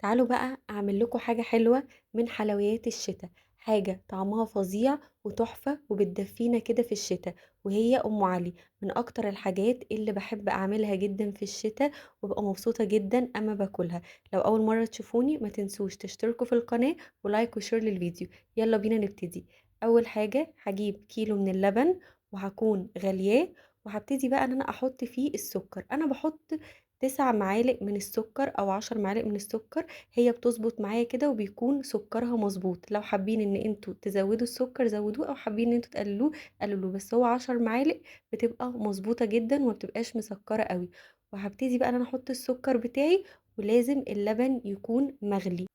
تعالوا بقى أعمل لكم حاجة حلوة من حلويات الشتا، حاجة طعمها فظيع وتحفة وبتدفينا كده في الشتا، وهي أم علي. من أكتر الحاجات اللي بحب أعملها جدا في الشتا، وببقى مبسوطة جدا أما باكلها. لو أول مرة تشوفوني ما تنسوش تشتركوا في القناة ولايك وشير للفيديو. يلا بينا نبتدي. أول حاجة هجيب كيلو من اللبن وهكون غلياه، وهبتدي بقى ان انا احط فيه السكر. انا بحط 9 معالق من السكر او 10 معالق من السكر. هي بتظبط معايا كده وبيكون سكرها مظبوط. لو حابين ان انتوا تزودوا السكر زودوه، او حابين ان انتوا تقللوه قللوه، بس هو 10 معالق بتبقى مظبوطة جدا وما بتبقاش مسكرة قوي. وهبتدي بقى ان انا احط السكر بتاعي، ولازم اللبن يكون مغلي.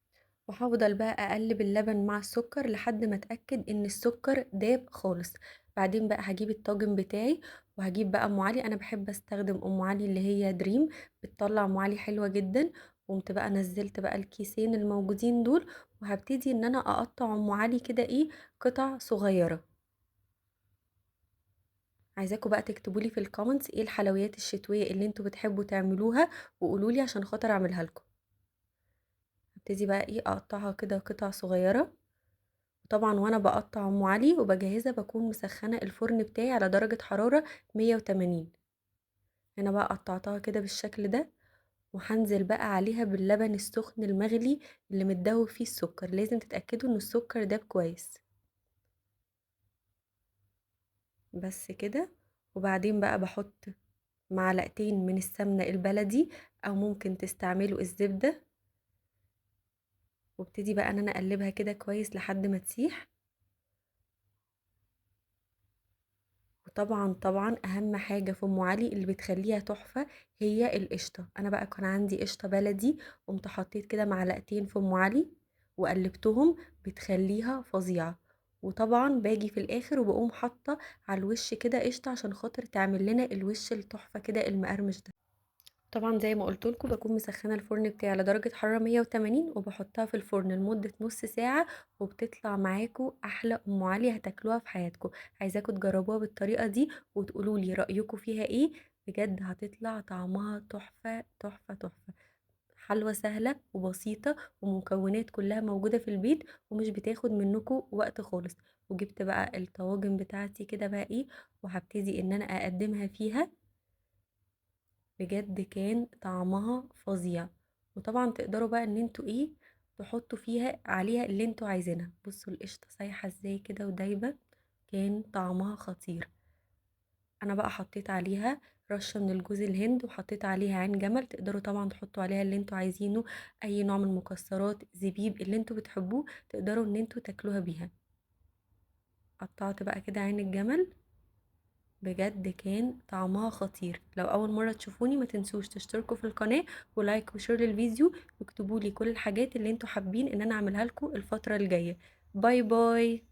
وهفضل بقى اقلب اللبن مع السكر لحد ما اتاكد ان السكر داب خالص. بعدين بقى هجيب الطاجن بتاعي، وهجيب بقى ام علي. انا بحب استخدم ام علي اللي هي دريم، بتطلع ام علي حلوه جدا. قمت بقى نزلت بقى الكيسين الموجودين دول، وهبتدي ان انا اقطع ام علي كده ايه، قطع صغيره. عايزاكم بقى تكتبولي في الكومنتس ايه الحلويات الشتويه اللي انتوا بتحبوا تعملوها، وقولولي عشان خاطر اعملها لكم. هبتدي بقى ايه اقطعها كده قطع صغيره. طبعا وانا بقطع ام علي وبجهزها بكون مسخنه الفرن بتاعي على درجه حراره 180. هنا بقى قطعتها كده بالشكل ده، وهنزل بقى عليها باللبن السخن المغلي اللي متدوب فيه السكر. لازم تتاكدوا ان السكر داب كويس. بس كده. وبعدين بقى بحط معلقتين من السمنه البلدي، او ممكن تستعملوا الزبده. وابتدي بقى ان انا اقلبها كده كويس لحد ما تسيح. وطبعا اهم حاجه في ام علي اللي بتخليها تحفه هي القشطه. انا بقى كان عندي قشطه بلدي، قمت حطيت كده معلقتين في ام علي وقلبتهم، بتخليها فظيعه. وطبعا باجي في الاخر وبقوم حاطه على الوش كده قشطه عشان خاطر تعمل لنا الوش التحفه كده المقرمش ده. طبعا زي ما قلت لكم بكون مسخنه الفرن بتاعي على درجه حراره 180، وبحطها في الفرن لمده نص ساعه، وبتطلع معاكم احلى ام علي هتاكلوها في حياتكم. عايزاكم تجربوها بالطريقه دي وتقولوا لي رايكم فيها ايه. بجد هتطلع طعمها تحفه تحفه تحفه. حلوه سهله وبسيطه، ومكونات كلها موجوده في البيت، ومش بتاخد منكم وقت خالص. وجبت بقى الطواجن بتاعتي كده بقى ايه، وهبتدي ان انا اقدمها فيها. بجد كان طعمها فظيع. وطبعا تقدروا بقى ان انتوا ايه، تحطوا فيها عليها اللي انتوا عايزينها. بصوا القشطه سايحه ازاي كده ودايبه، كان طعمها خطير. انا بقى حطيت عليها رشه من الجوز الهند، وحطيت عليها عين جمل. تقدروا طبعا تحطوا عليها اللي انتوا عايزينه، اي نوع من المكسرات، زبيب اللي انتوا بتحبوه تقدروا ان انتوا تاكلوها بيها. قطعت بقى كده عين الجمل. بجد كان طعمها خطير. لو اول مرة تشوفوني ما تنسوش تشتركوا في القناة ولايك وشير للفيديو، واكتبوا لي كل الحاجات اللي انتوا حابين ان انا اعملها لكم الفترة الجاية. باي باي.